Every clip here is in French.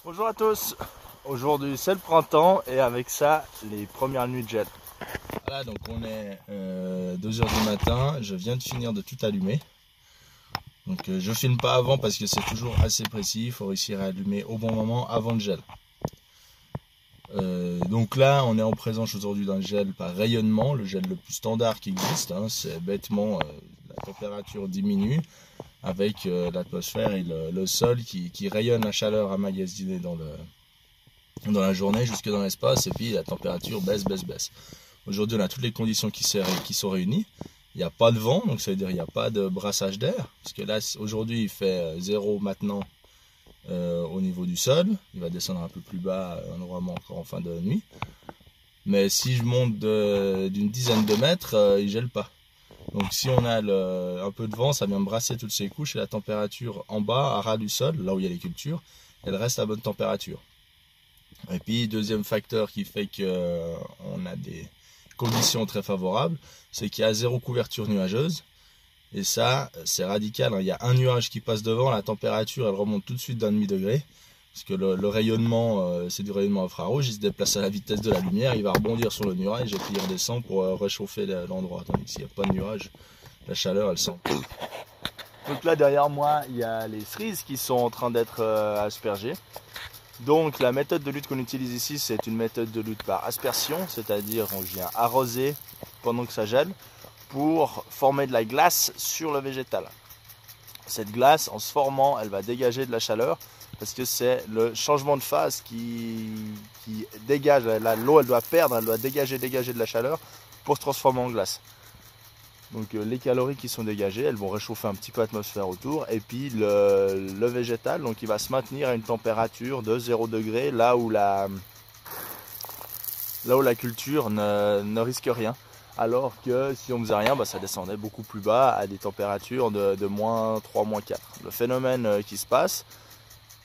Bonjour à tous, aujourd'hui c'est le printemps et avec ça les premières nuits de gel. Voilà, donc on est 2 h du matin, je viens de finir de tout allumer. Donc je filme pas avant parce que c'est toujours assez précis, il faut réussir à allumer au bon moment avant le gel. Donc là on est en présence aujourd'hui d'un gel par rayonnement, le gel le plus standard qui existe, hein, c'est bêtement la température diminue avec l'atmosphère et le sol qui rayonne la chaleur emmagasinée dans la journée jusque dans l'espace et puis la température baisse. Aujourd'hui on a toutes les conditions qui sont réunies. Il n'y a pas de vent, donc ça veut dire qu'il n'y a pas de brassage d'air. Parce que là, aujourd'hui, il fait 0 maintenant au niveau du sol. Il va descendre un peu plus bas, normalement encore en fin de nuit. Mais si je monte d'une dizaine de mètres, il ne gèle pas. Donc si on a un peu de vent, ça vient brasser toutes ces couches et la température en bas, à ras du sol, là où il y a les cultures, elle reste à bonne température. Et puis, deuxième facteur qui fait qu'on a des conditions très favorables, c'est qu'il y a 0 couverture nuageuse. Et ça, c'est radical, hein. Il y a un nuage qui passe devant, la température, elle remonte tout de suite d'1,5 degré. Parce que le rayonnement, c'est du rayonnement infrarouge, il se déplace à la vitesse de la lumière, il va rebondir sur le nuage et puis il redescend pour réchauffer l'endroit. Tandis que s'il n'y a pas de nuage, la chaleur, elle sent. Donc là derrière moi, il y a les cerises qui sont en train d'être aspergées. Donc la méthode de lutte qu'on utilise ici, c'est une méthode de lutte par aspersion, c'est-à-dire on vient arroser pendant que ça gèle pour former de la glace sur le végétal. Cette glace, en se formant, elle va dégager de la chaleur parce que c'est le changement de phase qui dégage. L'eau, elle doit dégager de la chaleur pour se transformer en glace. Donc les calories qui sont dégagées, elles vont réchauffer un petit peu l'atmosphère autour. Et puis le végétal, donc il va se maintenir à une température de 0 degré, là où la culture ne risque rien. Alors que si on ne faisait rien, ça descendait beaucoup plus bas à des températures de -3, -4. Le phénomène qui se passe,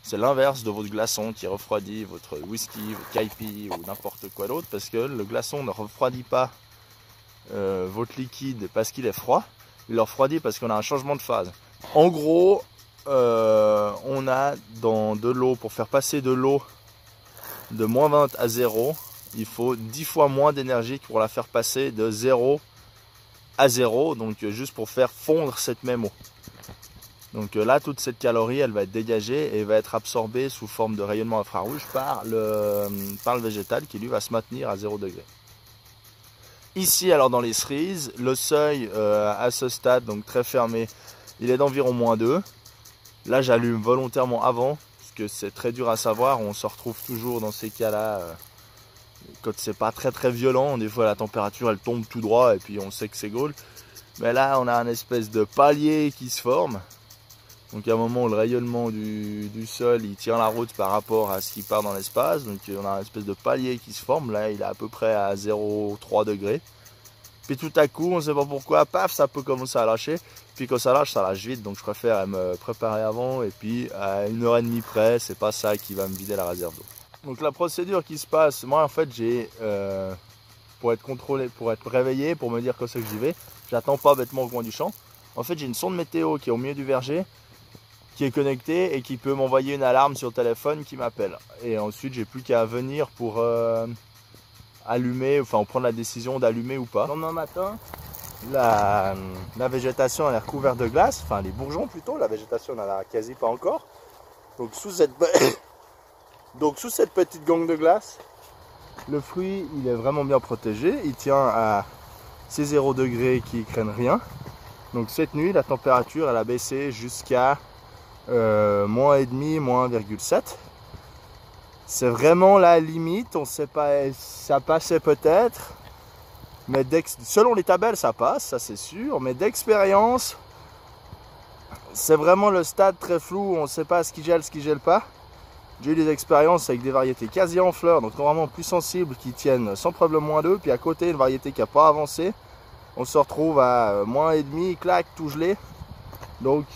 c'est l'inverse de votre glaçon qui refroidit votre whisky, votre caipi ou n'importe quoi d'autre. Parce que le glaçon ne refroidit pas votre liquide parce qu'il est froid, il le refroidit parce qu'on a un changement de phase. En gros, on a dans de l'eau, pour faire passer de l'eau de -20 à 0, il faut 10 fois moins d'énergie pour la faire passer de 0 à 0, donc juste pour faire fondre cette même eau. Donc là, toute cette calorie, elle va être dégagée et va être absorbée sous forme de rayonnement infrarouge par le végétal qui lui va se maintenir à 0 degré. Ici, alors dans les cerises, le seuil à ce stade, donc très fermé, il est d'environ -2. Là, j'allume volontairement avant, parce que c'est très dur à savoir. On se retrouve toujours dans ces cas-là, quand c'est pas très violent. Des fois, la température, elle tombe tout droit et puis on sait que c'est goal. Mais là, on a un espèce de palier qui se forme. Donc à un moment où le rayonnement du sol, il tient la route par rapport à ce qui part dans l'espace. Donc on a une espèce de palier qui se forme. Là, il est à peu près à 0,3 degrés. Puis tout à coup, on ne sait pas pourquoi, paf, ça peut commencer à lâcher. Puis quand ça lâche vite. Donc je préfère me préparer avant. Et puis à 1h30 près, c'est pas ça qui va me vider la réserve d'eau. Donc la procédure qui se passe, moi en fait, j'ai pour être contrôlé, pour être réveillé, pour me dire que c'est que j'y vais, j'attends pas bêtement au coin du champ. En fait, j'ai une sonde météo qui est au milieu du verger, qui est connecté et qui peut m'envoyer une alarme sur le téléphone qui m'appelle. Et ensuite, j'ai plus qu'à venir pour allumer, enfin prendre la décision d'allumer ou pas. Le lendemain matin, la végétation elle est recouverte de glace, enfin les bourgeons plutôt, la végétation n'en a quasi pas encore. Donc sous cette petite gangue de glace, le fruit il est vraiment bien protégé, il tient à ces 0 degrés qui ne craignent rien. Donc cette nuit, la température elle a baissé jusqu'à -1,5, -1,7. C'est vraiment la limite, on sait pas, ça passait peut-être, mais selon les tabelles ça passe, ça c'est sûr, mais d'expérience, c'est vraiment le stade très flou, on ne sait pas ce qui gèle pas. J'ai eu des expériences avec des variétés quasi en fleurs, donc normalement plus sensibles, qui tiennent sans problème -2, puis à côté une variété qui n'a pas avancé, on se retrouve à -1,5, clac, tout gelé. Donc,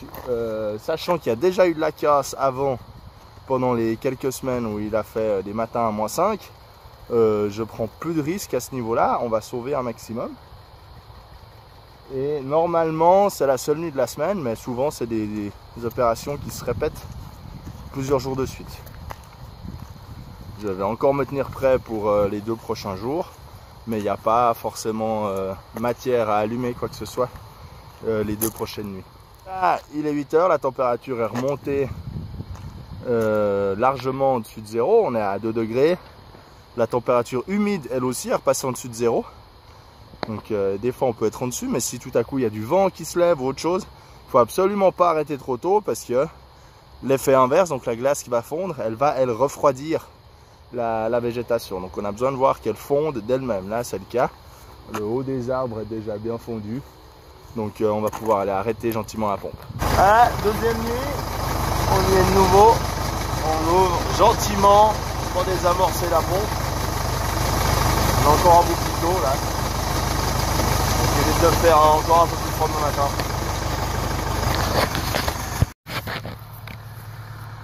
sachant qu'il y a déjà eu de la casse avant, pendant les quelques semaines où il a fait des matins à -5, je prends plus de risques à ce niveau-là, on va sauver un maximum. Et normalement, c'est la seule nuit de la semaine, mais souvent, c'est des opérations qui se répètent plusieurs jours de suite. Je vais encore me tenir prêt pour les 2 prochains jours, mais il n'y a pas forcément matière à allumer quoi que ce soit les 2 prochaines nuits. Là, il est 8 h, la température est remontée largement au-dessus de 0, on est à 2 degrés. La température humide, elle aussi, est repassée en dessus de 0. Donc des fois on peut être en dessus, mais si tout à coup il y a du vent qui se lève ou autre chose, il ne faut absolument pas arrêter trop tôt parce que l'effet inverse, donc la glace qui va fondre, elle va refroidir la végétation. Donc on a besoin de voir qu'elle fonde d'elle-même. Là c'est le cas. Le haut des arbres est déjà bien fondu. Donc on va pouvoir aller arrêter gentiment la pompe. Ah, deuxième nuit, on y est de nouveau. On ouvre gentiment pour désamorcer la pompe. On a encore un bout plus tôt là. Je vais de faire encore un peu plus froid demain matin.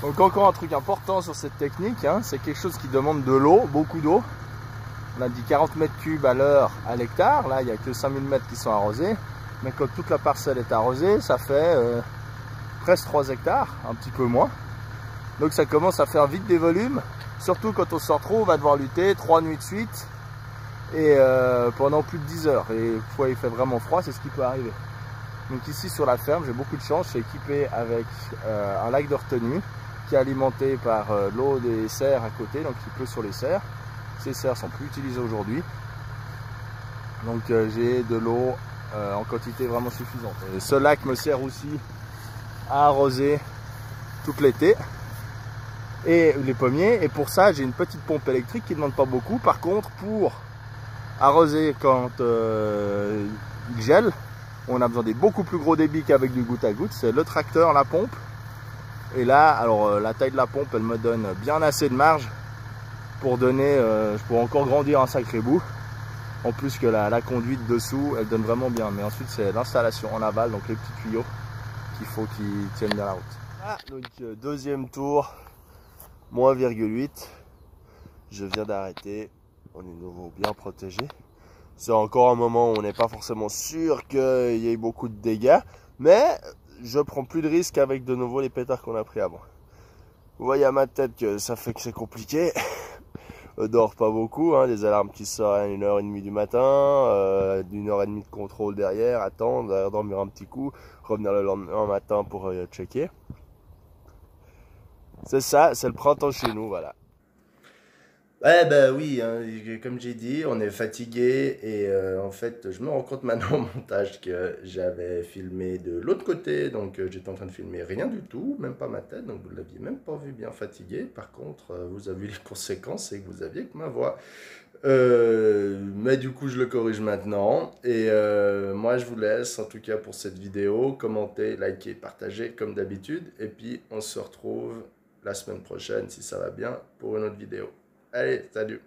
Donc encore un truc important sur cette technique, hein, c'est quelque chose qui demande de l'eau, beaucoup d'eau. On a dit 40 mètres cubes à l'heure à l'hectare. Là il n'y a que 5000 mètres qui sont arrosés. Mais quand toute la parcelle est arrosée, ça fait presque 3 hectares, un petit peu moins. Donc ça commence à faire vite des volumes, surtout quand on se retrouve à devoir lutter 3 nuits de suite et pendant plus de 10 heures. Et fois il fait vraiment froid, c'est ce qui peut arriver. Donc ici sur la ferme, j'ai beaucoup de chance, je suis équipé avec un lac de retenue qui est alimenté par l'eau des serres à côté, donc il pleut sur les serres. Ces serres sont plus utilisées aujourd'hui. Donc j'ai de l'eau en quantité vraiment suffisante. Et ce lac me sert aussi à arroser tout l'été et les pommiers, et pour ça j'ai une petite pompe électrique qui ne demande pas beaucoup. Par contre, pour arroser quand il gèle, on a besoin des beaucoup plus gros débits qu'avec du goutte à goutte. C'est le tracteur, la pompe, et là alors la taille de la pompe elle me donne bien assez de marge pour donner, je pourrais encore grandir un sacré bout. En plus que la conduite dessous, elle donne vraiment bien. Mais ensuite, c'est l'installation en aval, donc les petits tuyaux qu'il faut qu'ils tiennent bien la route. Ah, donc deuxième tour, moins 0,8. Je viens d'arrêter. On est de nouveau bien protégé. C'est encore un moment où on n'est pas forcément sûr qu'il y ait beaucoup de dégâts. Mais je prends plus de risques avec de nouveau les pétards qu'on a pris avant. Vous voyez à ma tête que ça fait que c'est compliqué. Dort pas beaucoup, hein, des alarmes qui sortent à 1h30 du matin, d'1h30 de contrôle derrière, attendre, dormir un petit coup, revenir le lendemain matin pour checker. C'est ça, c'est le printemps chez nous, voilà. Ouais, bah oui, hein, comme j'ai dit, on est fatigué et en fait, je me rends compte maintenant au montage que j'avais filmé de l'autre côté, donc j'étais en train de filmer rien du tout, même pas ma tête, donc vous l'aviez même pas vu bien fatigué. Par contre, vous avez vu les conséquences et que vous aviez que ma voix. Mais du coup, je le corrige maintenant et moi, je vous laisse en tout cas pour cette vidéo. Commentez, likez, partagez comme d'habitude et puis on se retrouve la semaine prochaine si ça va bien pour une autre vidéo. Allez, salut!